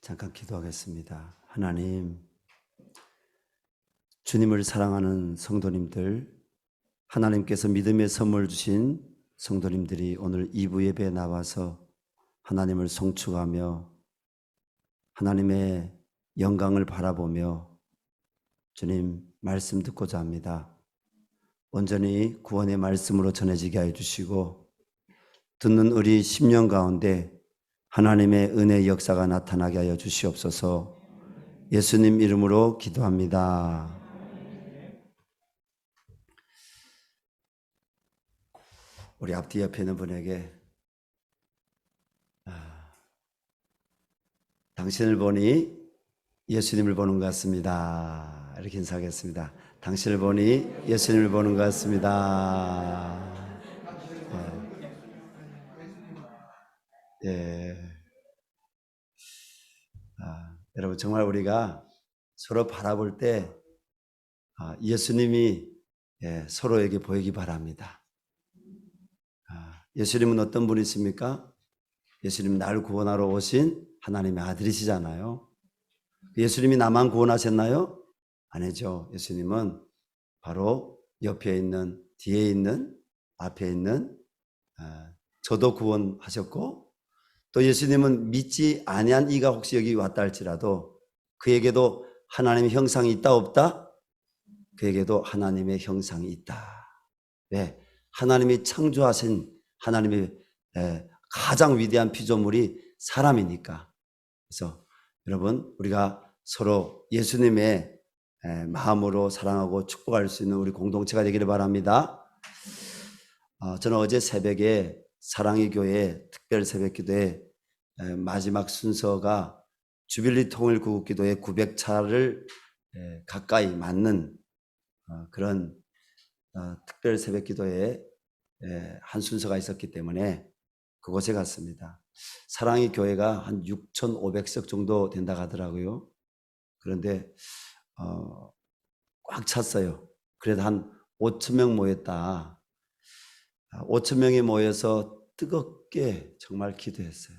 잠깐 기도하겠습니다. 하나님, 주님을 사랑하는 성도님들, 하나님께서 믿음의 선물 주신 성도님들이 오늘 2부 예배에 나와서 하나님을 송축하며 하나님의 영광을 바라보며 주님 말씀 듣고자 합니다. 온전히 구원의 말씀으로 전해지게 하여 주시고 듣는 우리 심령 가운데 하나님의 은혜의 역사가 나타나게 하여 주시옵소서. 예수님 이름으로 기도합니다. 우리 앞뒤 옆에 있는 분에게 당신을 보니 예수님을 보는 것 같습니다. 이렇게 인사하겠습니다. 당신을 보니 예수님을 보는 것 같습니다. 예. 여러분 정말 우리가 서로 바라볼 때 예수님이 서로에게 보이기 바랍니다. 예수님은 어떤 분이십니까? 예수님은 나를 구원하러 오신 하나님의 아들이시잖아요. 예수님이 나만 구원하셨나요? 아니죠. 예수님은 바로 옆에 있는, 뒤에 있는, 앞에 있는 저도 구원하셨고, 또 예수님은 믿지 아니한 이가 혹시 여기 왔다 할지라도 그에게도 하나님의 형상이 있다 없다? 그에게도 하나님의 형상이 있다. 왜? 하나님이 창조하신 하나님의 가장 위대한 피조물이 사람이니까. 그래서 여러분 우리가 서로 예수님의 마음으로 사랑하고 축복할 수 있는 우리 공동체가 되기를 바랍니다. 저는 어제 새벽에 사랑의 교회 특별 새벽기도회 마지막 순서가 주빌리 통일 구국기도회 900차를 가까이 맞는 그런 특별 새벽기도회 한 순서가 있었기 때문에 그곳에 갔습니다. 사랑의 교회가 한 6,500석 정도 된다 하더라고요. 그런데 꽉 찼어요. 그래도 한 5,000명 모였다. 5,000명이 모여서 뜨겁게 정말 기도했어요.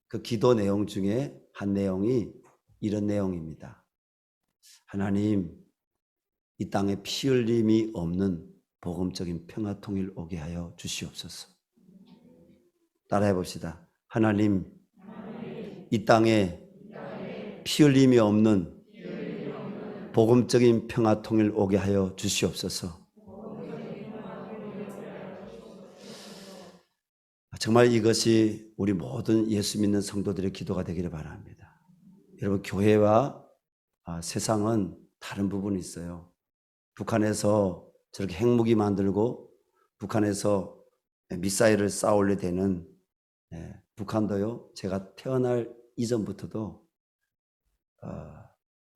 그 기도 내용 중에 한 내용이 이런 내용입니다. 하나님, 이 땅에 피 흘림이 없는 복음적인 평화 통일 오게 하여 주시옵소서. 따라해 봅시다. 하나님, 이 땅에 피 흘림이 없는 복음적인 평화 통일 오게 하여 주시옵소서. 정말 이것이 우리 모든 예수 믿는 성도들의 기도가 되기를 바랍니다. 여러분, 교회와 세상은 다른 부분이 있어요. 북한에서 저렇게 핵무기 만들고 북한에서 미사일을 쌓아올려 대는 북한도요, 제가 태어날 이전부터도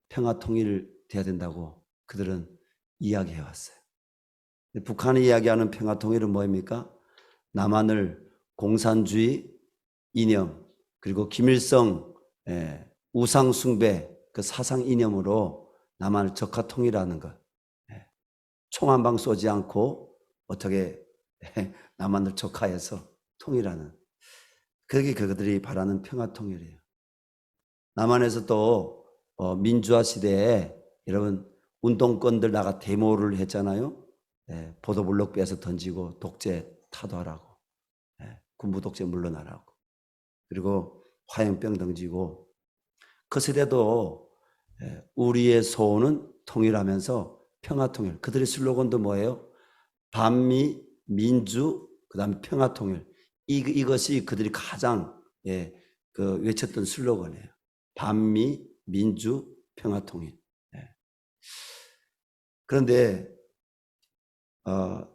평화 통일돼야 된다고 그들은 이야기해 왔어요. 북한이 이야기하는 평화 통일은 뭐입니까? 남한을 공산주의 이념 그리고 김일성 우상 숭배 그 사상 이념으로 남한을 적화 통일하는 것, 총 한 방 쏘지 않고 어떻게 남한을 적화해서 통일하는, 그게 그들이 바라는 평화 통일이에요. 남한에서 또 민주화 시대에 여러분 운동권들 나가 데모를 했잖아요. 보도블록 빼서 던지고 독재 타도하라고, 군부 독재 물러나라고, 그리고 화염병 던지고. 그 세대도 우리의 소원은 통일하면서 평화 통일. 그들의 슬로건도 뭐예요? 반미, 민주, 그다음에 평화 통일. 이것이 그들이 가장 외쳤던 슬로건이에요. 반미, 민주, 평화 통일. 그런데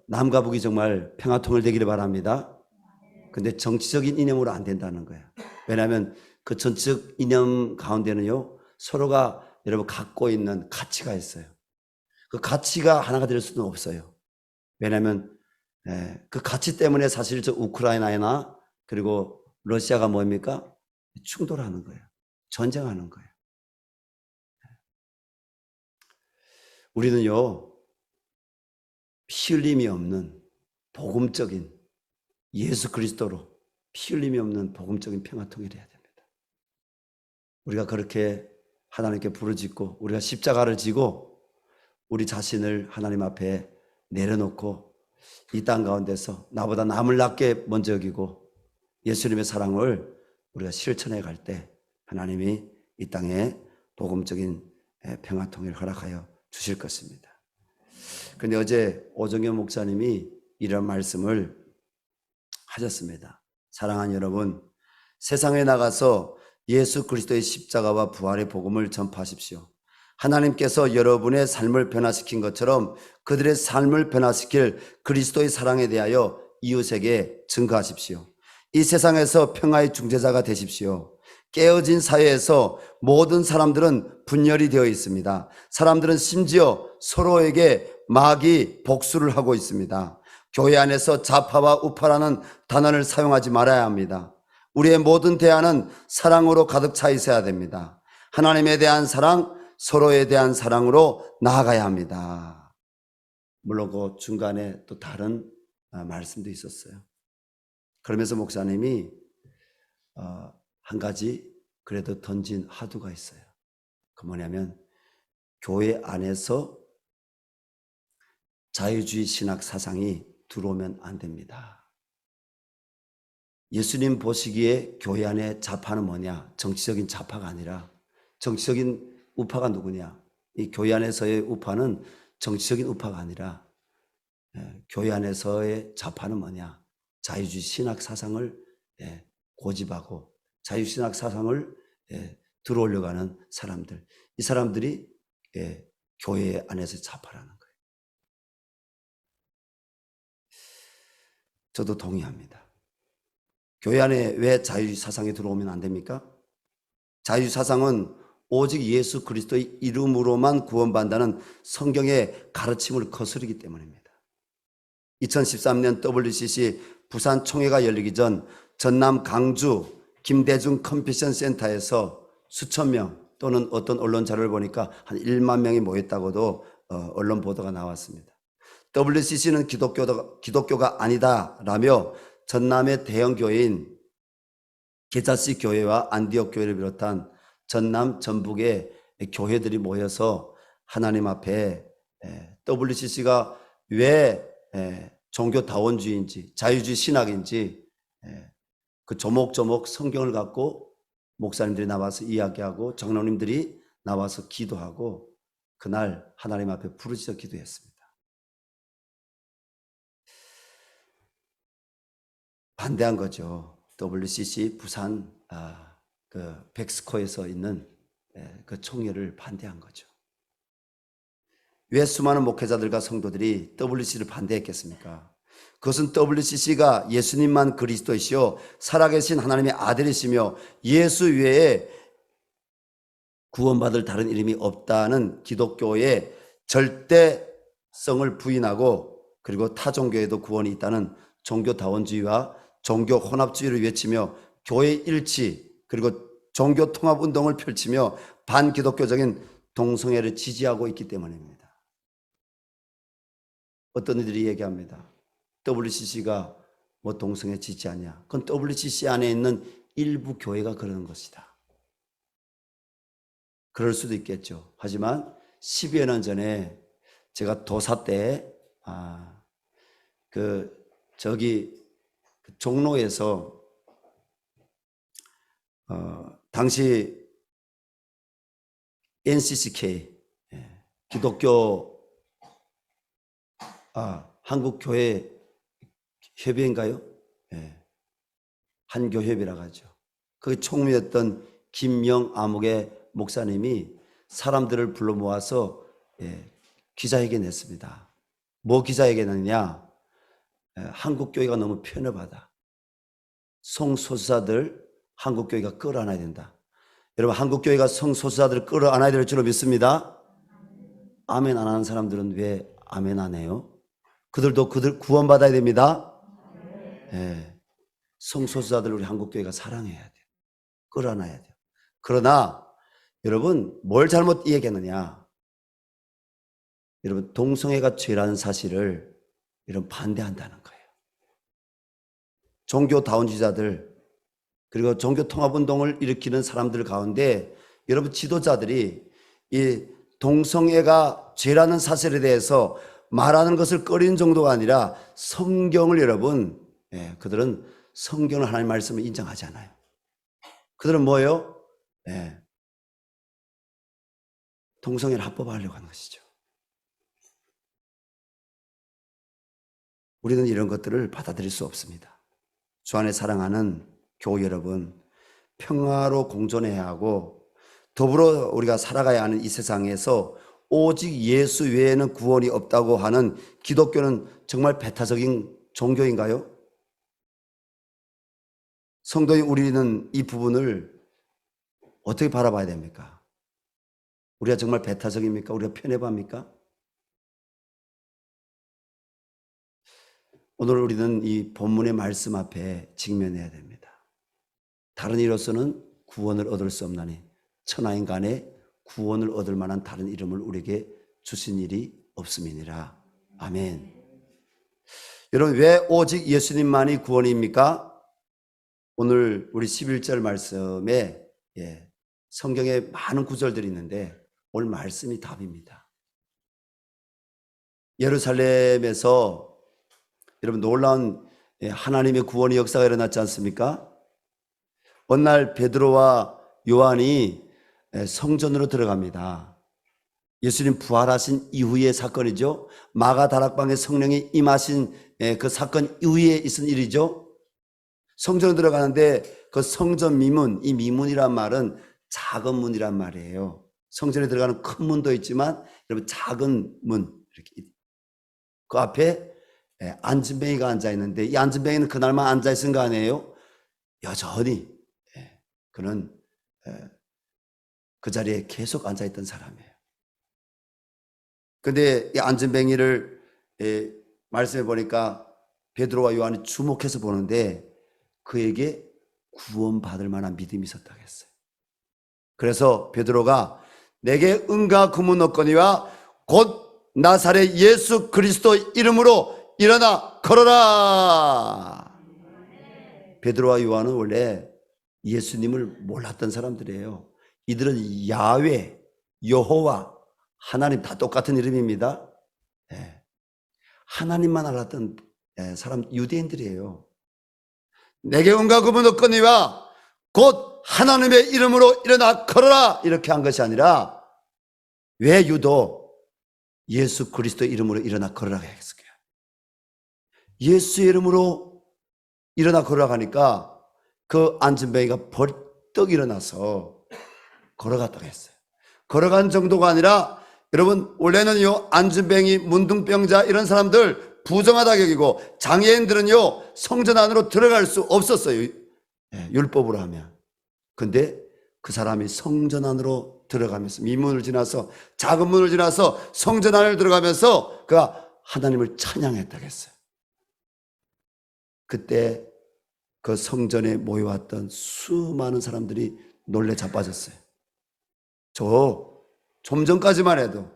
남과 북이 정말 평화 통일되기를 바랍니다. 근데 정치적인 이념으로 안 된다는 거예요. 왜냐하면 그 정치적 이념 가운데는요, 서로가 여러분 갖고 있는 가치가 있어요. 그 가치가 하나가 될 수는 없어요. 왜냐하면 그 가치 때문에 사실 저 우크라이나나 그리고 러시아가 뭡니까? 충돌하는 거예요. 전쟁하는 거예요. 우리는요, 피 흘림이 없는 복음적인 예수 그리스도로 피 흘림이 없는 복음적인 평화 통일을 해야 됩니다. 우리가 그렇게 하나님께 부르짖고 우리가 십자가를 지고 우리 자신을 하나님 앞에 내려놓고 이 땅 가운데서 나보다 남을 낮게 먼저 여기고 예수님의 사랑을 우리가 실천해 갈 때 하나님이 이 땅에 복음적인 평화통일을 허락하여 주실 것입니다. 그런데 어제 오정현 목사님이 이런 말씀을 하셨습니다. 사랑하는 여러분, 세상에 나가서 예수 그리스도의 십자가와 부활의 복음을 전파하십시오. 하나님께서 여러분의 삶을 변화시킨 것처럼 그들의 삶을 변화시킬 그리스도의 사랑에 대하여 이웃에게 증거하십시오. 이 세상에서 평화의 중재자가 되십시오. 깨어진 사회에서 모든 사람들은 분열이 되어 있습니다. 사람들은 심지어 서로에게 마귀 복수를 하고 있습니다. 교회 안에서 좌파와 우파라는 단어를 사용하지 말아야 합니다. 우리의 모든 대안은 사랑으로 가득 차 있어야 됩니다. 하나님에 대한 사랑, 서로에 대한 사랑으로 나아가야 합니다. 물론 그 중간에 또 다른 말씀도 있었어요. 그러면서 목사님이 한 가지 그래도 던진 화두가 있어요. 그 뭐냐면 교회 안에서 자유주의 신학 사상이 들어오면 안 됩니다. 예수님 보시기에 교회 안에 좌파는 뭐냐? 정치적인 좌파가 아니라 정치적인 우파가 누구냐? 이 교회 안에서의 우파는 정치적인 우파가 아니라 교회 안에서의 좌파는 뭐냐? 자유주의 신학 사상을 고집하고 자유신학 사상을 들어오려고 하는 사람들. 이 사람들이 교회 안에서 좌파라는 거예요. 저도 동의합니다. 교회 안에 왜 자유주의 사상이 들어오면 안 됩니까? 자유주의 사상은 오직 예수 그리스도의 이름으로만 구원받는다는 성경의 가르침을 거스르기 때문입니다. 2013년 WCC 부산 총회가 열리기 전 전남 강주 김대중 컨벤션 센터에서 수천 명 또는 어떤 언론 자료를 보니까 한 1만 명이 모였다고도 언론 보도가 나왔습니다. WCC는 기독교가 아니다라며 전남의 대형 교회인 게자씨 교회와 안디옥 교회를 비롯한 전남 전북의 교회들이 모여서 하나님 앞에 WCC가 왜 종교다원주의인지 자유주의 신학인지 그 조목조목 성경을 갖고 목사님들이 나와서 이야기하고 장로님들이 나와서 기도하고 그날 하나님 앞에 부르짖어 기도했습니다. 반대한 거죠. WCC 부산 그 백스코에서 있는 그 총회를 반대한 거죠. 왜 수많은 목회자들과 성도들이 WCC를 반대했겠습니까? 그것은 WCC가 예수님만 그리스도이시요 살아계신 하나님의 아들이시며 예수 외에 구원받을 다른 이름이 없다는 기독교의 절대성을 부인하고 그리고 타 종교에도 구원이 있다는 종교다원주의와 종교 혼합주의를 외치며 교회 일치 그리고 종교 통합 운동을 펼치며 반기독교적인 동성애를 지지하고 있기 때문입니다. 어떤 이들이 얘기합니다. WCC가 뭐 동성애 지지하냐? 그건 WCC 안에 있는 일부 교회가 그러는 것이다. 그럴 수도 있겠죠. 하지만 10여 년 전에 제가 도사 때 종로에서 당시 NCCK 기독교 한국교회 협의회인가요? 한교협이라고 하죠. 그 총무였던 김영아목의 목사님이 사람들을 불러 모아서 기자회견 했습니다. 뭐 기자회견 했느냐? 한국교회가 너무 편협하다. 성소수자들 한국교회가 끌어안아야 된다. 여러분 한국교회가 성소수자들을 끌어안아야 될 줄로 믿습니다. 아멘 안 하는 사람들은 왜 아멘 안 해요? 그들 구원받아야 됩니다. 성소수자들 우리 한국교회가 사랑해야 돼요. 끌어안아야 돼요. 그러나 여러분 뭘 잘못 얘기했느냐? 여러분 동성애가 죄라는 사실을 여러분 반대한다는 거예요. 종교다원주의자들 그리고 종교통합운동을 일으키는 사람들 가운데 여러분 지도자들이 이 동성애가 죄라는 사실에 대해서 말하는 것을 꺼리는 정도가 아니라 성경을 여러분, 그들은 성경을 하나님 말씀을 인정하지 않아요. 그들은 뭐예요? 동성애를 합법화하려고 하는 것이죠. 우리는 이런 것들을 받아들일 수 없습니다. 주 안에 사랑하는 교우 여러분, 평화로 공존해야 하고 더불어 우리가 살아가야 하는 이 세상에서 오직 예수 외에는 구원이 없다고 하는 기독교는 정말 배타적인 종교인가요? 성도인 우리는 이 부분을 어떻게 바라봐야 됩니까? 우리가 정말 배타적입니까? 우리가 편협합니까? 오늘 우리는 이 본문의 말씀 앞에 직면해야 됩니다. 다른 이로서는 구원을 얻을 수 없나니 천하인 간에 구원을 얻을 만한 다른 이름을 우리에게 주신 일이 없음이니라. 아멘. 여러분, 왜 오직 예수님만이 구원입니까? 오늘 우리 11절 말씀에 성경에 많은 구절들이 있는데 오늘 말씀이 답입니다. 예루살렘에서 여러분 놀라운 하나님의 구원의 역사가 일어났지 않습니까? 어느 날 베드로와 요한이 성전으로 들어갑니다. 예수님 부활하신 이후의 사건이죠. 마가다락방에 성령이 임하신 그 사건 이후에 있은 일이죠. 성전으로 들어가는데 그 성전 미문, 이 미문이란 말은 작은 문이란 말이에요. 성전에 들어가는 큰 문도 있지만 여러분 작은 문, 이렇게 그 앞에 안진뱅이가 앉아 있는데 이 안진뱅이는 그날만 앉아 있은 거 아니에요? 여전히 그는 그 자리에 계속 앉아 있던 사람이에요. 근데 이 안진뱅이를 말씀해 보니까 베드로와 요한이 주목해서 보는데 그에게 구원받을 만한 믿음이 있었다고 했어요. 그래서 베드로가 내게 은과 금은 없거니와 곧 나사렛 예수 그리스도 이름으로 일어나 걸어라. 베드로와 요한은 원래 예수님을 몰랐던 사람들이에요. 이들은 야훼, 여호와, 하나님 다 똑같은 이름입니다. 하나님만 알았던 사람 유대인들이에요. 내게 은과 금은 없거니와 곧 하나님의 이름으로 일어나 걸어라 이렇게 한 것이 아니라 왜 유독 예수 그리스도 이름으로 일어나 걸어라 했을까요? 예수의 이름으로 일어나 걸어라 하니까 그 안진뱅이가 벌떡 일어나서 걸어갔다고 했어요. 걸어간 정도가 아니라 여러분 원래는요 안진뱅이, 문둥병자 이런 사람들 부정하다 여기고 장애인들은요 성전 안으로 들어갈 수 없었어요. 율법으로 하면. 근데 그 사람이 성전 안으로 들어가면서 미문을 지나서 작은 문을 지나서 성전 안을 들어가면서 그가 하나님을 찬양했다고 했어요. 그때 그 성전에 모여왔던 수많은 사람들이 놀래 자빠졌어요. 좀 전까지만 해도,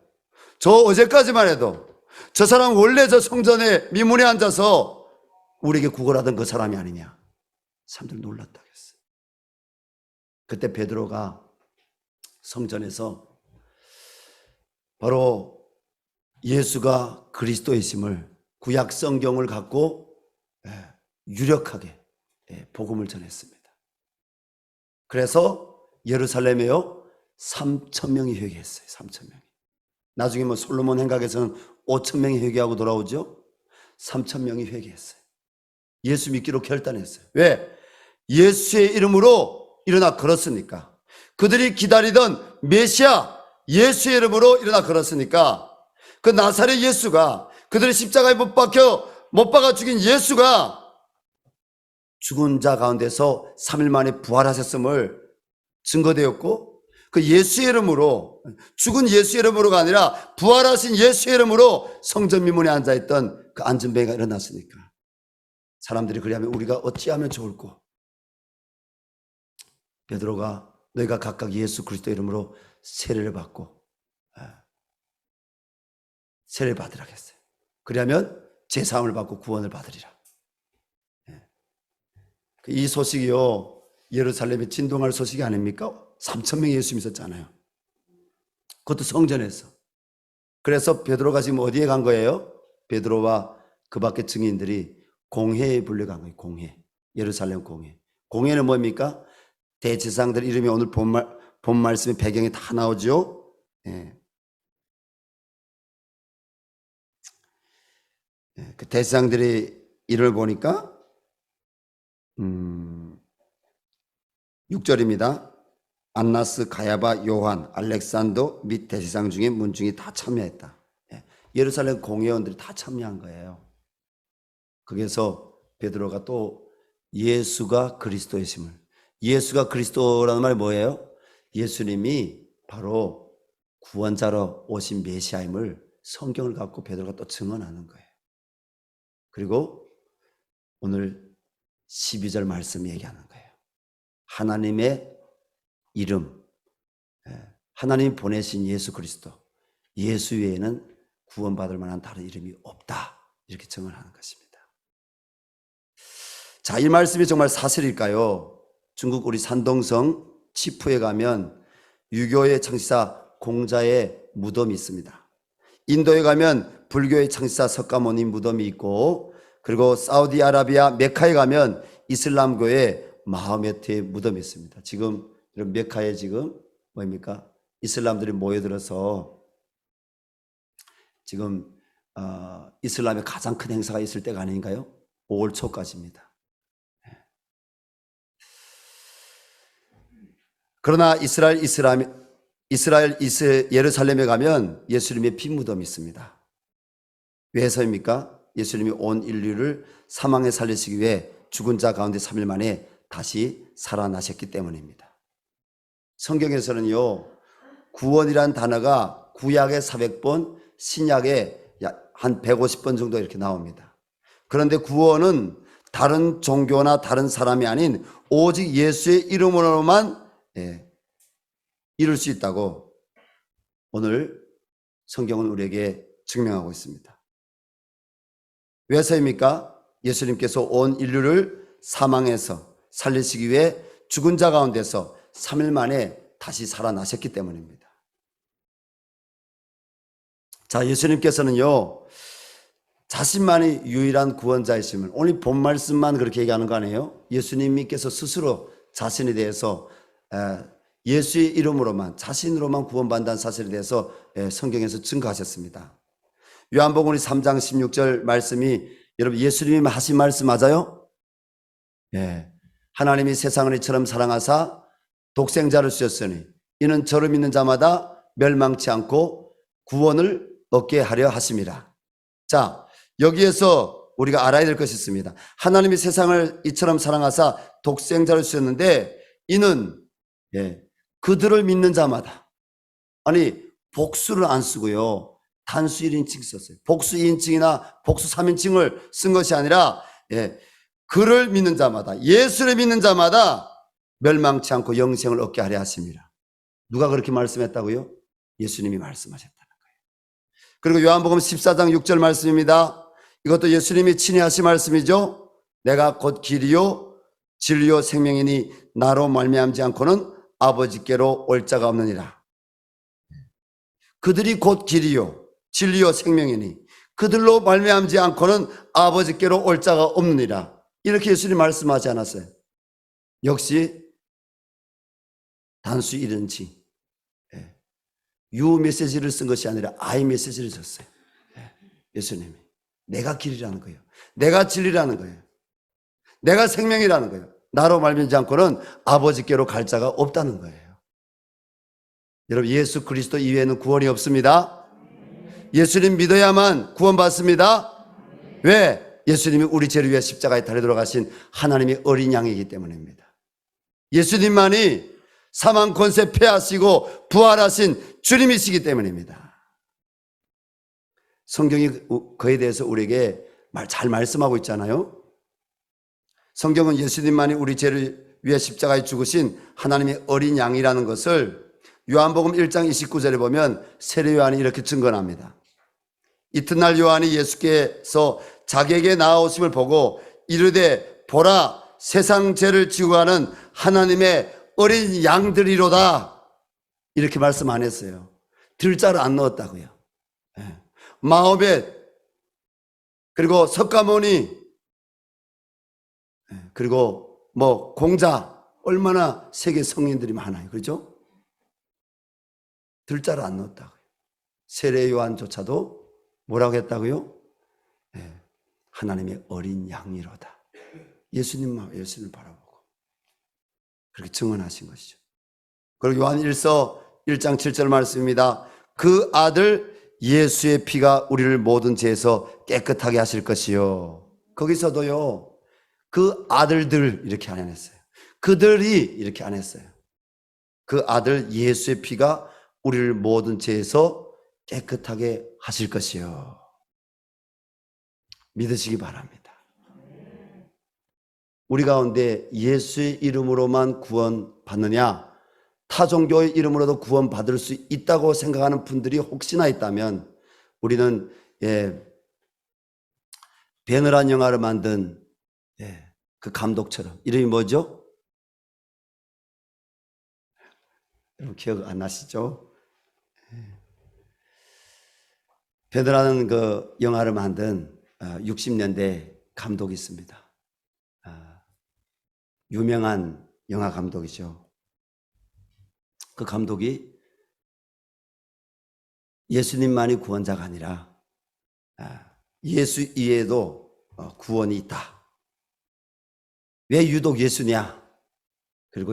어제까지만 해도 저 사람 원래 저 성전에 미문에 앉아서 우리에게 구걸하던 그 사람이 아니냐. 사람들 놀랐다고 했어요. 그때 베드로가 성전에서 바로 예수가 그리스도이심을 구약 성경을 갖고 유력하게 복음을 전했습니다. 그래서 예루살렘에요 3,000명이 회개했어요. 3,000명이. 나중에 뭐 솔로몬 행각에서는 5,000명이 회개하고 돌아오죠. 3,000명이 회개했어요. 예수 믿기로 결단했어요. 왜? 예수의 이름으로 일어나 걸었으니까. 그들이 기다리던 메시아 예수의 이름으로 일어나 걸었으니까 그 나사렛 예수가 그들의 십자가에 못 박아 죽인 예수가 죽은 자 가운데서 3일 만에 부활하셨음을 증거되었고 그 예수의 이름으로 죽은 예수의 이름으로가 아니라 부활하신 예수의 이름으로 성전 미문에 앉아있던 그 안진뱅이가 일어났으니까 사람들이 그리하면 우리가 어찌하면 좋을꼬. 베드로가 너희가 각각 예수 그리스도 이름으로 세례를 받고 세례를 받으라 했어요. 그리하면 제사함을 받고 구원을 받으리라. 이 소식이요 예루살렘에 진동할 소식이 아닙니까? 3천 명이 예수 믿었잖아요. 그것도 성전에서. 그래서 베드로가 지금 어디에 간 거예요? 베드로와 그 밖에 증인들이 공회에 불려간 거예요. 공회. 예루살렘 공회. 공회는 뭡니까? 대제사장들 이름이 오늘 본 말씀의 배경에 다 나오죠. 예. 그 대제사장들이 이름을 보니까 6절입니다. 안나스, 가야바, 요한, 알렉산더 및 대제사장 중에 문중이 다 참여했다. 예루살렘 공회원들이 다 참여한 거예요. 거기서 베드로가 또 예수가 그리스도이심을, 예수가 그리스도라는 말이 뭐예요? 예수님이 바로 구원자로 오신 메시아임을 성경을 갖고 베드로가 또 증언하는 거예요. 그리고 오늘 12절 말씀 얘기하는 거예요. 하나님의 이름, 하나님이 보내신 예수 그리스도, 예수 외에는 구원받을 만한 다른 이름이 없다, 이렇게 증언하는 것입니다. 자, 이 말씀이 정말 사실일까요? 중국 우리 산동성 치푸에 가면 유교의 창시자 공자의 무덤이 있습니다. 인도에 가면 불교의 창시자 석가모니 무덤이 있고, 그리고 사우디아라비아 메카에 가면 이슬람교의 마호메트의 무덤이 있습니다. 지금 메카에 지금 뭡니까? 이슬람들이 모여들어서 지금 이슬람의 가장 큰 행사가 있을 때가 아닌가요? 5월 초까지입니다. 그러나 예루살렘에 가면 예수님의 빈 무덤이 있습니다. 왜서입니까? 예수님이 온 인류를 사망에 살리시기 위해 죽은 자 가운데 3일 만에 다시 살아나셨기 때문입니다. 성경에서는요, 구원이란 단어가 구약에 400번, 신약에 한 150번 정도 이렇게 나옵니다. 그런데 구원은 다른 종교나 다른 사람이 아닌 오직 예수의 이름으로만 이룰 수 있다고 오늘 성경은 우리에게 증명하고 있습니다. 왜서입니까? 예수님께서 온 인류를 사망에서 살리시기 위해 죽은 자 가운데서 3일 만에 다시 살아나셨기 때문입니다. 자, 예수님께서는요, 자신만이 유일한 구원자이심을, 오늘 본 말씀만 그렇게 얘기하는 거 아니에요? 예수님께서 스스로 자신에 대해서 예수의 이름으로만, 자신으로만 구원받는다는 사실에 대해서 성경에서 증거하셨습니다. 요한복음 3장 16절 말씀이, 여러분 예수님이 하신 말씀 맞아요? 예. 하나님이 세상을 이처럼 사랑하사 독생자를 주셨으니 이는 저를 믿는 자마다 멸망치 않고 구원을 얻게 하려 하심이라. 자, 여기에서 우리가 알아야 될 것이 있습니다. 하나님이 세상을 이처럼 사랑하사 독생자를 주셨는데 이는 그들을 믿는 자마다, 아니 복수를 안 쓰고요, 단수 1인칭 썼어요. 복수 2인칭이나 복수 3인칭을 쓴 것이 아니라 그를 믿는 자마다, 예수를 믿는 자마다 멸망치 않고 영생을 얻게 하려 하십니다. 누가 그렇게 말씀했다고요? 예수님이 말씀하셨다는 거예요. 그리고 요한복음 14장 6절 말씀입니다. 이것도 예수님이 친히 하신 말씀이죠. 내가 곧 길이요 진리요 생명이니 나로 말미암지 않고는 아버지께로 올 자가 없느니라. 그들이 곧 길이요 진리요 생명이니 그들로 말미암지 않고는 아버지께로 올 자가 없느니라. 이렇게 예수님 말씀하지 않았어요? 역시 단수 1인칭 유 메시지를 쓴 것이 아니라 아이 메시지를 썼어요. 예수님이 내가 길이라는 거예요, 내가 진리라는 거예요, 내가 생명이라는 거예요. 나로 말미암지 않고는 아버지께로 갈 자가 없다는 거예요. 여러분, 예수 그리스도 이외에는 구원이 없습니다. 예수님 믿어야만 구원받습니다. 왜? 예수님이 우리 죄를 위해 십자가에 달려 돌아가신 하나님의 어린 양이기 때문입니다. 예수님만이 사망 권세 폐하시고 부활하신 주님이시기 때문입니다. 성경이 그에 대해서 우리에게 잘 말씀하고 있잖아요. 성경은 예수님만이 우리 죄를 위해 십자가에 죽으신 하나님의 어린 양이라는 것을 요한복음 1장 29절에 보면 세례 요한이 이렇게 증언합니다. 이튿날 요한이 예수께서 자기에게 나아오심을 보고 이르되 보라, 세상 죄를 지고 가는 하나님의 어린 양들이로다. 이렇게 말씀 안 했어요. 들자를 안 넣었다고요. 마오벳, 그리고 석가모니, 그리고 뭐 공자, 얼마나 세계 성인들이 많아요. 그렇죠? 들자를 안 넣었다고요. 세례 요한조차도 뭐라고 했다고요? 하나님의 어린 양이로다. 예수님을 바라보고 그렇게 증언하신 것이죠. 그리고 요한 1서 1장 7절 말씀입니다. 그 아들 예수의 피가 우리를 모든 죄에서 깨끗하게 하실 것이요. 거기서도요, 그 아들들 이렇게 안 했어요. 그들이 이렇게 안 했어요. 그 아들 예수의 피가 우리를 모든 죄에서 깨끗하게 하실 것이요. 믿으시기 바랍니다. 우리 가운데 예수의 이름으로만 구원 받느냐, 타 종교의 이름으로도 구원 받을 수 있다고 생각하는 분들이 혹시나 있다면, 우리는 베너란 영화를 만든 그 감독처럼, 이름이 뭐죠? 여러분 기억 안 나시죠? 베너라는 그 영화를 만든 60년대 감독이 있습니다. 유명한 영화 감독이죠. 그 감독이 예수님만이 구원자가 아니라 예수 이외에도 구원이 있다. 왜 유독 예수냐? 그리고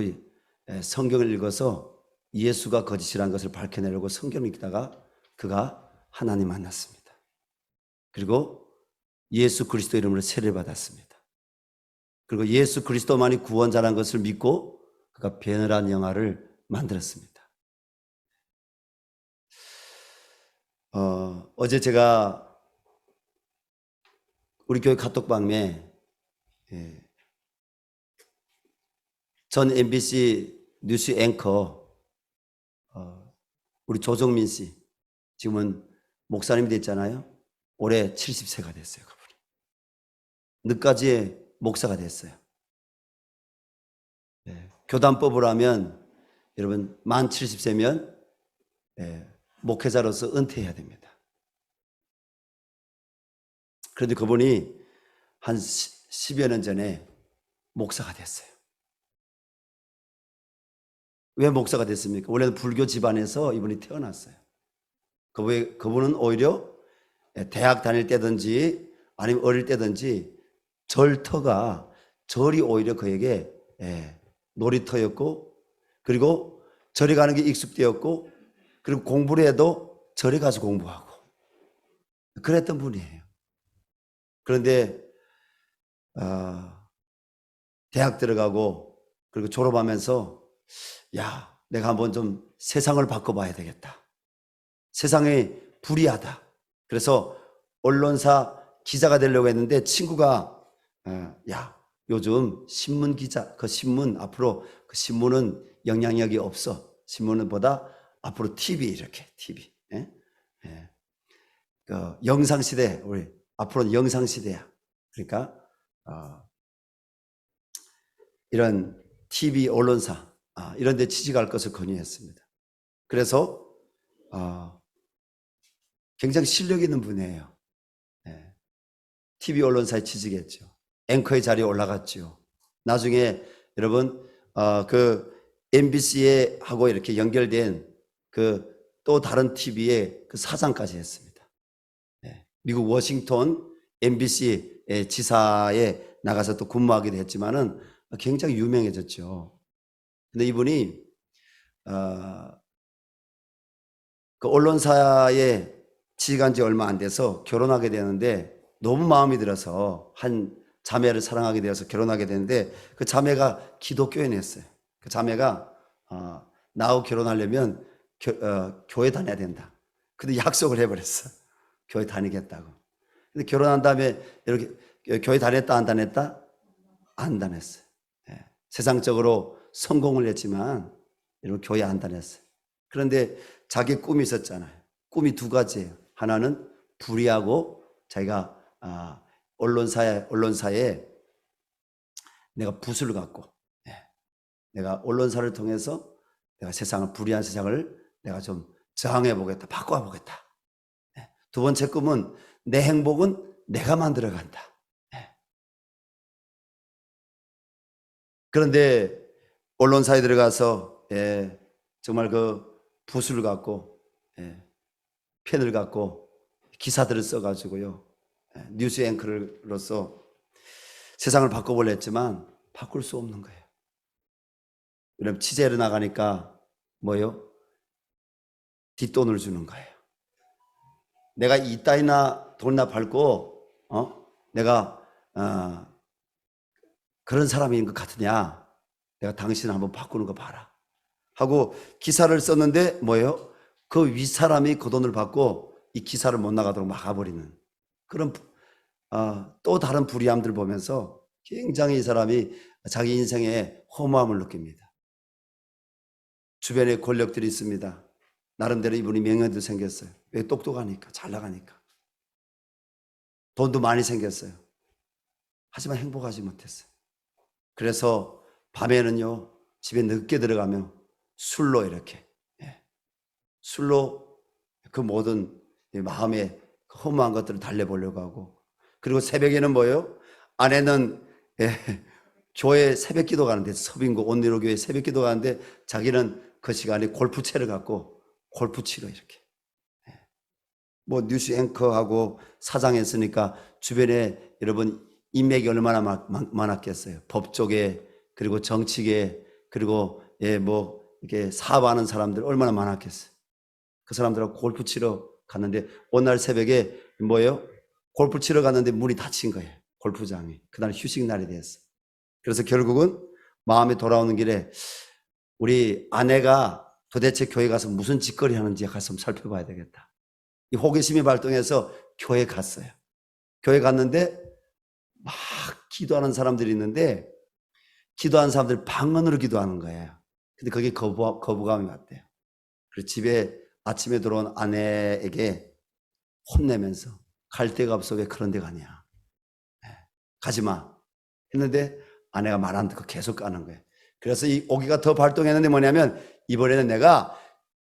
성경을 읽어서 예수가 거짓이라는 것을 밝혀내려고 성경을 읽다가 그가 하나님 만났습니다. 그리고 예수 그리스도 이름으로 세례를 받았습니다. 그리고 예수 그리스도만이 구원자라는 것을 믿고 그가 베너란 영화를 만들었습니다. 어제 제가 우리 교회 카톡방에 전 MBC 뉴스 앵커 우리 조정민 씨, 지금은 목사님이 됐잖아요. 올해 70세가 됐어요. 그분이 늦가지에 목사가 됐어요. 교단법으로 하면 여러분 만 70세면 목회자로서 은퇴해야 됩니다. 그런데 그분이 한 10여 년 전에 목사가 됐어요. 왜 목사가 됐습니까? 원래는 불교 집안에서 이분이 태어났어요. 그분은 오히려 대학 다닐 때든지 아니면 어릴 때든지 절이 오히려 그에게 놀이터였고, 그리고 절에 가는 게 익숙되었고, 그리고 공부를 해도 절에 가서 공부하고 그랬던 분이에요. 그런데 대학 들어가고 그리고 졸업하면서 내가 한번 좀 세상을 바꿔봐야 되겠다. 세상이 불이하다. 그래서 언론사 기자가 되려고 했는데 친구가 요즘 신문 기자, 그 신문 앞으로 그 신문은 영향력이 없어. 신문은 보다 앞으로 TV 이렇게 TV. 그 영상 시대, 우리 앞으로는 영상 시대야. 그러니까 이런 TV 언론사 이런 데 취직할 것을 권유했습니다. 그래서 굉장히 실력 있는 분이에요. TV 언론사에 취직했죠. 앵커의 자리에 올라갔죠. 나중에 여러분 그 MBC에 하고 이렇게 연결된 그 또 다른 TV의 그 사장까지 했습니다. 미국 워싱턴 MBC 지사에 나가서 또 근무하기도 했지만은 굉장히 유명해졌죠. 근데 이분이 그 언론사에 취직한 지 얼마 안 돼서 결혼하게 되는데 너무 마음이 들어서 한 자매를 사랑하게 되어서 결혼하게 되는데 그 자매가 기독교에 냈어요. 그 자매가 나하고 결혼하려면 교회 다녀야 된다. 근데 약속을 해버렸어. 교회 다니겠다고. 근데 결혼한 다음에 이렇게 교회 다녔다 안 다녔다? 안 다녔어요. 세상적으로 성공을 했지만 여러분 교회 안 다녔어요. 그런데 자기 꿈이 있었잖아요. 꿈이 두 가지예요. 하나는 불의하고 자기가 언론사에 내가 붓을 갖고 내가 언론사를 통해서 내가 세상을, 불의한 세상을 내가 좀 저항해 보겠다, 바꿔 보겠다. 두 번째 꿈은 내 행복은 내가 만들어 간다. 그런데 언론사에 들어가서 정말 그 붓을 갖고 펜을 갖고 기사들을 써가지고요, 뉴스 앵커로서 세상을 바꿔보려 했지만 바꿀 수 없는 거예요. 왜냐면 취재를 나가니까 뭐요? 뒷돈을 주는 거예요. 내가 이따위나 돈이나 밟고 내가 그런 사람인 것 같으냐? 내가 당신을 한번 바꾸는 거 봐라 하고 기사를 썼는데 뭐예요? 그 윗사람이 그 돈을 받고 이 기사를 못 나가도록 막아버리는 그런 또 다른 불의함들 보면서 굉장히 이 사람이 자기 인생에 허무함을 느낍니다. 주변에 권력들이 있습니다. 나름대로 이분이 명예도 생겼어요. 왜? 똑똑하니까, 잘 나가니까. 돈도 많이 생겼어요. 하지만 행복하지 못했어요. 그래서 밤에는요, 집에 늦게 들어가면 술로 이렇게, 술로 그 모든 마음의 허무한 것들을 달래보려고 하고, 그리고 새벽에는 뭐예요? 아내는 교회 새벽 기도 가는데, 서빙고 온누리 교회 새벽 기도 가는데 자기는 그 시간에 골프채를 갖고 골프 치러 이렇게. 뭐 뉴스 앵커하고 사장 했으니까 주변에 여러분 인맥이 얼마나 많았겠어요. 법조계, 그리고 정치계, 그리고 뭐 이렇게 사업하는 사람들 얼마나 많았겠어요. 그 사람들하고 골프 치러 갔는데 어느 날 새벽에 뭐예요? 골프 치러 갔는데 문이 닫힌 거예요. 골프장이. 그날 휴식 날이 됐어. 그래서 결국은 마음에 돌아오는 길에 우리 아내가 도대체 교회 가서 무슨 짓거리 하는지 가서 살펴봐야 되겠다. 이 호기심이 발동해서 교회 갔어요. 교회 갔는데 막 기도하는 사람들이 있는데 기도하는 사람들 방언으로 기도하는 거예요. 근데 그게 거부감이 왔대요. 그래서 집에 아침에 들어온 아내에게 혼내면서 갈 데가 없어 왜 그런 데 가냐. 가지 마. 했는데 아내가 말 안 듣고 계속 가는 거예요. 그래서 이 오기가 더 발동했는데 뭐냐면 이번에는 내가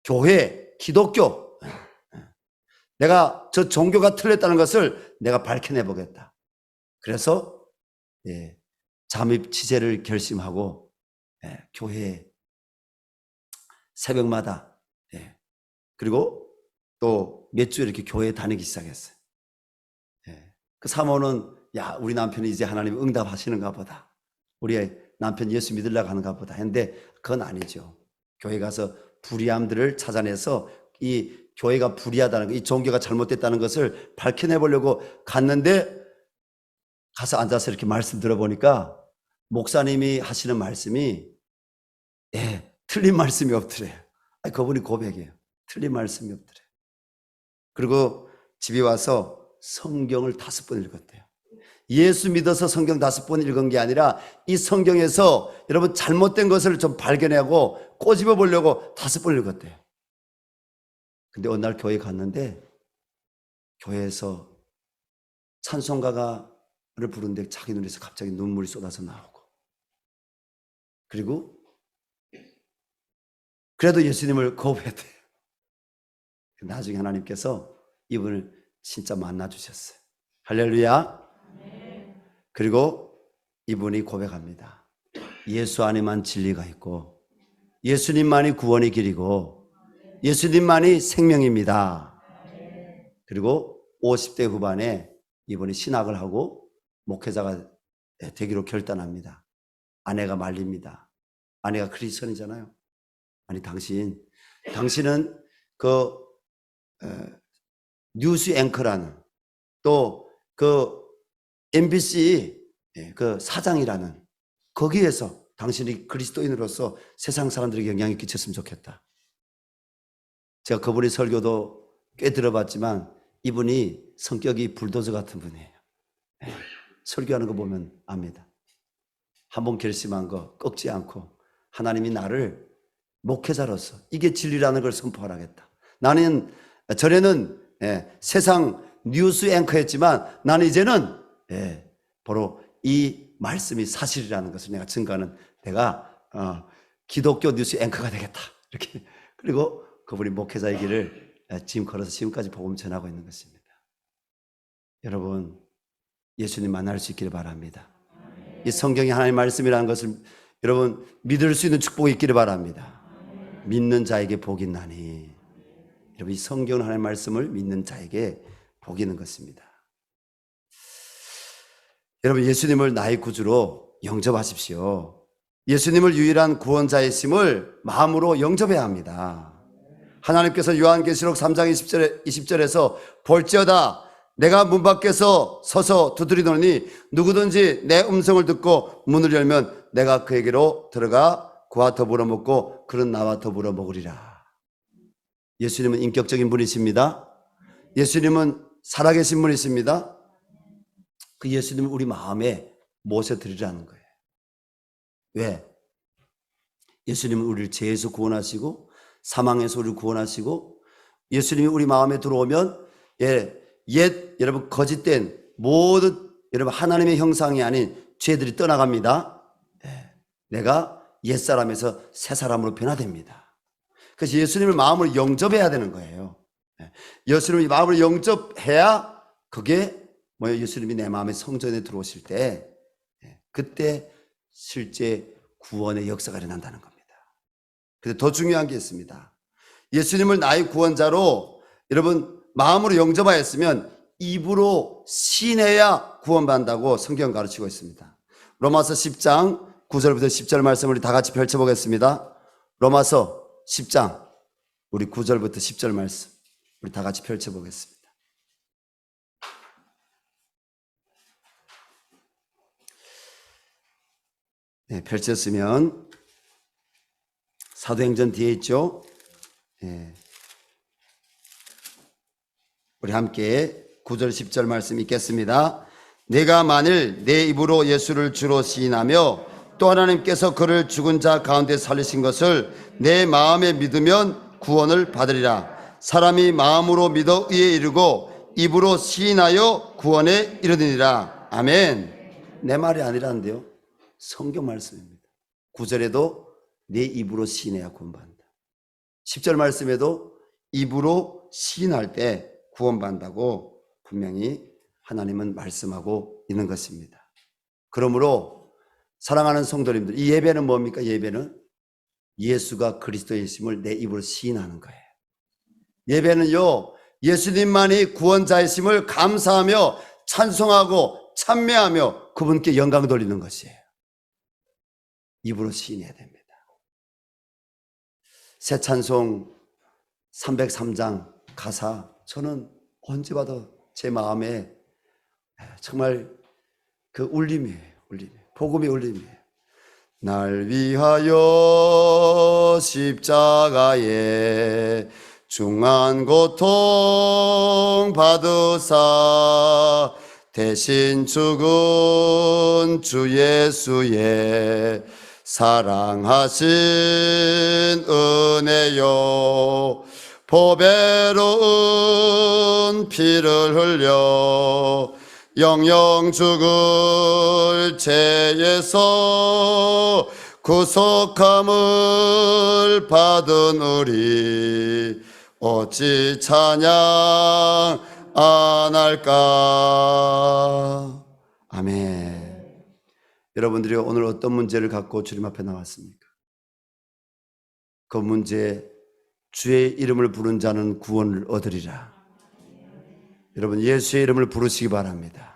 교회, 기독교, 내가 저 종교가 틀렸다는 것을 내가 밝혀내 보겠다. 그래서 잠입 취재를 결심하고 교회에 새벽마다 그리고 또 몇 주 이렇게 교회에 다니기 시작했어요. 그 사모는 야 우리 남편이 이제 하나님 응답하시는가 보다. 우리 남편 예수 믿으려고 하는가 보다 했는데 그건 아니죠. 교회 가서 불의함들을 찾아내서 이 교회가 불의하다는 것, 이 종교가 잘못됐다는 것을 밝혀내보려고 갔는데 가서 앉아서 이렇게 말씀 들어보니까 목사님이 하시는 말씀이 틀린 말씀이 없더래요. 아니, 그분이 고백이에요. 틀린 말씀이 없더래요. 그리고 집에 와서 성경을 5번 읽었대요. 예수 믿어서 성경 5번 읽은 게 아니라 이 성경에서 여러분 잘못된 것을 좀 발견하고 꼬집어 보려고 5번 읽었대요. 근데 어느 날 교회 갔는데 교회에서 찬송가를 부르는데 자기 눈에서 갑자기 눈물이 쏟아져 나오고 그리고 그래도 예수님을 거부했대요. 나중에 하나님께서 이분을 진짜 만나주셨어요. 할렐루야. 그리고 이분이 고백합니다. 예수 안에만 진리가 있고 예수님만이 구원의 길이고 예수님만이 생명입니다. 그리고 50대 후반에 이분이 신학을 하고 목회자가 되기로 결단합니다. 아내가 말립니다. 아내가 크리스천이잖아요. 아니 당신은 그 뉴스 앵커라는 또 그 MBC 그 사장이라는 거기에서 당신이 그리스도인으로서 세상 사람들에게 영향을 끼쳤으면 좋겠다. 제가 그분의 설교도 꽤 들어봤지만 이분이 성격이 불도저 같은 분이에요. 설교하는 거 보면 압니다. 한번 결심한 거 꺾지 않고 하나님이 나를 목회자로서 이게 진리라는 걸 선포하겠다. 나는 전에는 세상 뉴스 앵커였지만 나는 이제는 바로 이 말씀이 사실이라는 것을 내가 증거하는 내가 기독교 뉴스 앵커가 되겠다. 이렇게. 그리고 그분이 목회자의 길을 지금 걸어서 지금까지 복음 전하고 있는 것입니다. 여러분, 예수님 만날 수 있기를 바랍니다. 이 성경이 하나님의 말씀이라는 것을 여러분 믿을 수 있는 축복이 있기를 바랍니다. 믿는 자에게 복이 나니. 여러분, 이 성경은 하나님의 말씀을 믿는 자에게 복이 있는 것입니다. 여러분, 예수님을 나의 구주로 영접하십시오. 예수님을 유일한 구원자이심을 마음으로 영접해야 합니다. 하나님께서 요한계시록 3장 20절에서 볼지어다 내가 문 밖에서 서서 두드리노니 누구든지 내 음성을 듣고 문을 열면 내가 그에게로 들어가 그와 더불어 먹고 그는 나와 더불어 먹으리라. 예수님은 인격적인 분이십니다. 예수님은 살아계신 분이십니다. 그 예수님을 우리 마음에 모셔드리라는 거예요. 왜? 예수님은 우리를 죄에서 구원하시고 사망에서 우리를 구원하시고 예수님이 우리 마음에 들어오면 여러분 거짓된 모든 여러분 하나님의 형상이 아닌 죄들이 떠나갑니다. 내가 옛사람에서 새사람으로 변화됩니다. 그래서 예수님을 마음으로 영접해야 되는 거예요. 예수님이 마음으로 영접해야 그게 뭐예요? 예수님이 내 마음의 성전에 들어오실 때 그때 실제 구원의 역사가 일어난다는 겁니다. 그런데 더 중요한 게 있습니다. 예수님을 나의 구원자로 여러분 마음으로 영접하였으면 입으로 시인해야 구원받는다고 성경 가르치고 있습니다. 로마서 10장 9절부터 10절 말씀을 우리 다 같이 펼쳐보겠습니다. 로마서 10장 우리 9절부터 10절 말씀 우리 다 같이 펼쳐보겠습니다. 네, 펼쳤으면 사도행전 뒤에 있죠. 네. 우리 함께 9절 10절 말씀 읽겠습니다. 내가 만일 내 입으로 예수를 주로 시인하며 또 하나님께서 그를 죽은 자 가운데 살리신 것을 내 마음에 믿으면 구원을 받으리라. 사람이 마음으로 믿어 의에 이르고 입으로 시인하여 구원에 이르느니라. 아멘. 내 말이 아니라는데요, 성경 말씀입니다. 9절에도 내 입으로 시인해야 구원받는다. 10절 말씀에도 입으로 시인할 때 구원받는다고 분명히 하나님은 말씀하고 있는 것입니다. 그러므로 사랑하는 성도님들, 이 예배는 뭡니까? 예배는 예수가 그리스도이심을 내 입으로 시인하는 거예요. 예배는요, 예수님만이 구원자이심을 감사하며 찬송하고 찬미하며 그분께 영광 돌리는 것이에요. 입으로 시인해야 됩니다. 새 찬송 303장 가사 저는 언제 봐도 제 마음에 정말 그 울림이에요. 복음의 울림이에요. 날 위하여 십자가에 중한 고통 받으사 대신 죽은 주 예수의 사랑하신 은혜요 보배로운 피를 흘려 영영 죽을 죄에서 구속함을 받은 우리 어찌 찬양 안 할까. 아멘. 여러분들이 오늘 어떤 문제를 갖고 주님 앞에 나왔습니까? 그 문제 주의 이름을 부른 자는 구원을 얻으리라. 여러분 예수의 이름을 부르시기 바랍니다.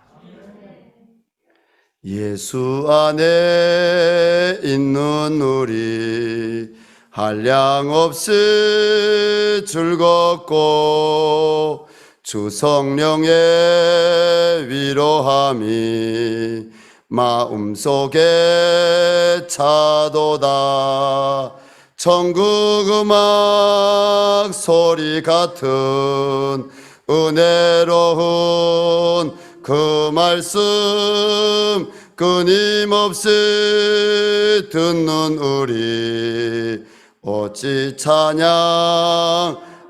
예수 안에 있는 우리 한량없이 즐겁고 주 성령의 위로함이 마음속에 차도다. 천국 음악 소리 같은 은혜로운 그 말씀 끊임없이 듣는 우리 어찌 찬양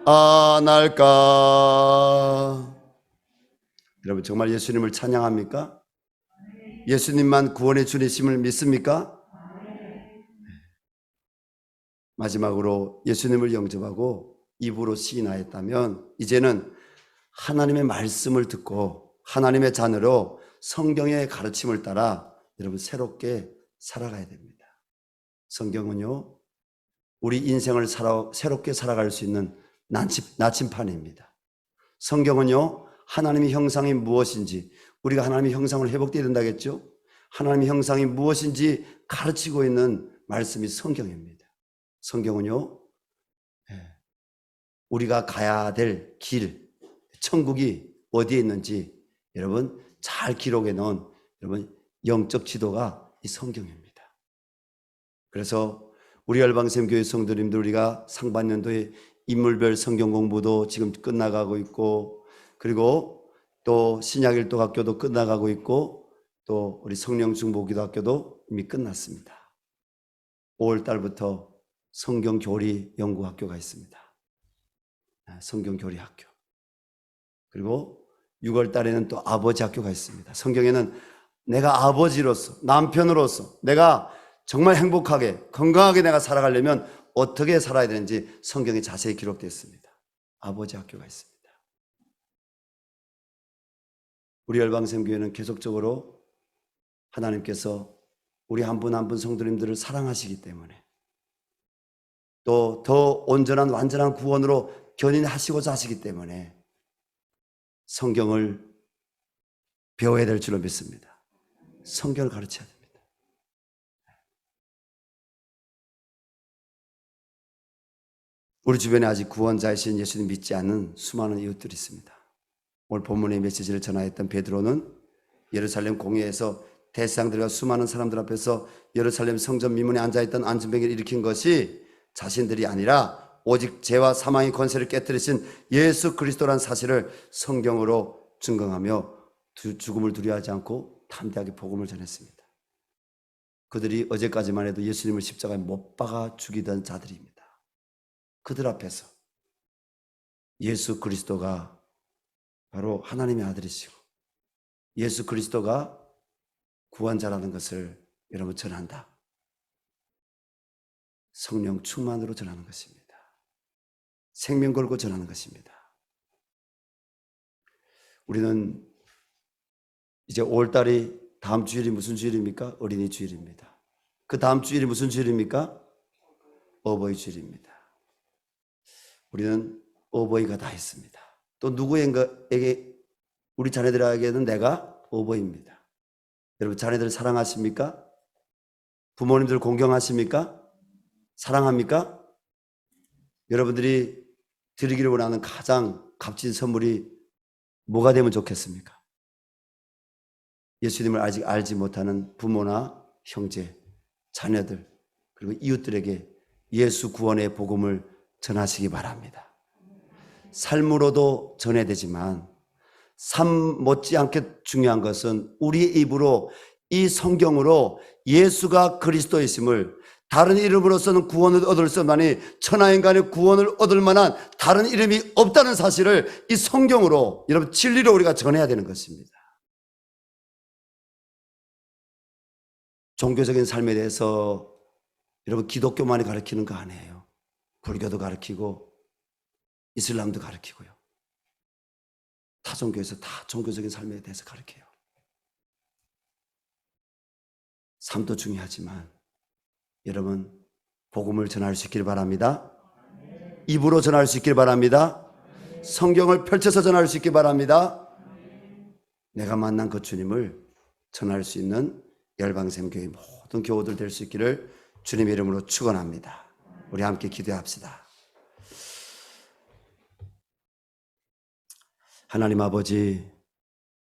안 할까. 여러분 정말 예수님을 찬양합니까? 예수님만 구원의 주님이심을 믿습니까? 마지막으로 예수님을 영접하고 입으로 시인하였다면 이제는 하나님의 말씀을 듣고 하나님의 자녀로 성경의 가르침을 따라 여러분 새롭게 살아가야 됩니다. 성경은요, 우리 인생을 새롭게 살아갈 수 있는 나침판입니다. 성경은요, 하나님의 형상이 무엇인지, 우리가 하나님의 형상을 회복되어야 된다겠죠? 하나님의 형상이 무엇인지 가르치고 있는 말씀이 성경입니다. 성경은요, 우리가 가야 될 길, 천국이 어디에 있는지 여러분 잘 기록해 놓은 여러분 영적 지도가 이 성경입니다. 그래서 우리 열방샘교회 성도님들, 우리가 상반년도에 인물별 성경 공부도 지금 끝나가고 있고, 그리고 또 신약일도학교도 끝나가고 있고, 또 우리 성령중보기도학교도 이미 끝났습니다. 5월 달부터 성경교리 연구학교가 있습니다. 성경교리 학교. 그리고 6월 달에는 또 아버지 학교가 있습니다. 성경에는 내가 아버지로서, 남편으로서 내가 정말 행복하게, 건강하게 내가 살아가려면 어떻게 살아야 되는지 성경에 자세히 기록되어 있습니다. 아버지 학교가 있습니다. 우리 열방샘교회는 계속적으로 하나님께서 우리 한 분 한 분 성도님들을 사랑하시기 때문에, 또 더 온전한 완전한 구원으로 견인하시고자 하시기 때문에 성경을 배워야 될 줄로 믿습니다. 성경을 가르쳐야 됩니다. 우리 주변에 아직 구원자이신 예수님 믿지 않는 수많은 이웃들이 있습니다. 오늘 본문의 메시지를 전하였던 베드로는 예루살렘 공회에서 대제사장들과 수많은 사람들 앞에서 예루살렘 성전 미문에 앉아있던 안진뱅이를 일으킨 것이 자신들이 아니라 오직 죄와 사망의 권세를 깨뜨리신 예수 그리스도라는 사실을 성경으로 증거하며 죽음을 두려워하지 않고 담대하게 복음을 전했습니다. 그들이 어제까지만 해도 예수님을 십자가에 못 박아 죽이던 자들입니다. 그들 앞에서 예수 그리스도가 바로 하나님의 아들이시고 예수 그리스도가 구원자라는 것을 여러분 전한다. 성령 충만으로 전하는 것입니다. 생명 걸고 전하는 것입니다. 우리는 이제 5월달이 다음 주일이 무슨 주일입니까? 어린이 주일입니다. 그 다음 주일이 무슨 주일입니까? 어버이 주일입니다. 우리는 어버이가 다 있습니다. 또 누구에게, 우리 자녀들에게는 내가 어버이입니다. 여러분 자녀들 사랑하십니까? 부모님들 공경하십니까? 사랑합니까? 여러분들이 드리기를 원하는 가장 값진 선물이 뭐가 되면 좋겠습니까? 예수님을 아직 알지 못하는 부모나 형제, 자녀들, 그리고 이웃들에게 예수 구원의 복음을 전하시기 바랍니다. 삶으로도 전해야 되지만 삶 못지않게 중요한 것은 우리의 입으로 이 성경으로 예수가 그리스도이심을, 다른 이름으로서는 구원을 얻을 수 없나니 천하인간의 구원을 얻을 만한 다른 이름이 없다는 사실을 이 성경으로, 여러분 진리로 우리가 전해야 되는 것입니다. 종교적인 삶에 대해서 여러분 기독교만이 가르치는 거 아니에요. 불교도 가르치고 이슬람도 가르치고요. 타 종교에서 다 종교적인 삶에 대해서 가르쳐요. 삶도 중요하지만 여러분 복음을 전할 수 있길 바랍니다. 입으로 전할 수 있길 바랍니다. 성경을 펼쳐서 전할 수 있길 바랍니다. 내가 만난 그 주님을 전할 수 있는 열방샘교회 모든 교우들 될 수 있기를 주님의 이름으로 축원합니다. 우리 함께 기도합시다. 하나님 아버지,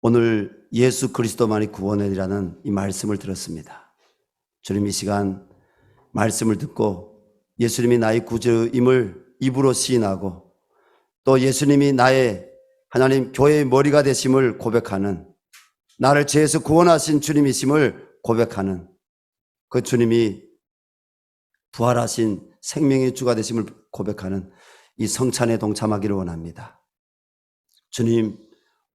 오늘 예수 그리스도만이 구원이라는 이 말씀을 들었습니다. 주님, 이 시간 말씀을 듣고 예수님이 나의 구주임을 입으로 시인하고 또 예수님이 나의 하나님 교회의 머리가 되심을 고백하는, 나를 죄에서 구원하신 주님이심을 고백하는 그 주님이 부활하신 생명의 주가 되심을 고백하는 이 성찬에 동참하기를 원합니다. 주님,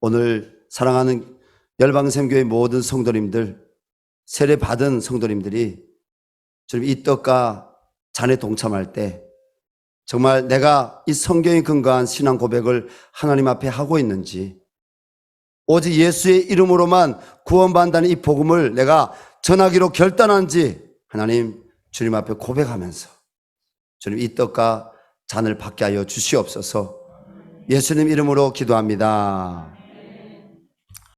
오늘 사랑하는 열방샘교회 모든 성도님들, 세례 받은 성도님들이 주님 이 떡과 잔에 동참할 때 정말 내가 이 성경에 근거한 신앙 고백을 하나님 앞에 하고 있는지, 오직 예수의 이름으로만 구원받는다는 이 복음을 내가 전하기로 결단한지 하나님 주님 앞에 고백하면서 주님 이 떡과 잔을 받게 하여 주시옵소서. 예수님 이름으로 기도합니다.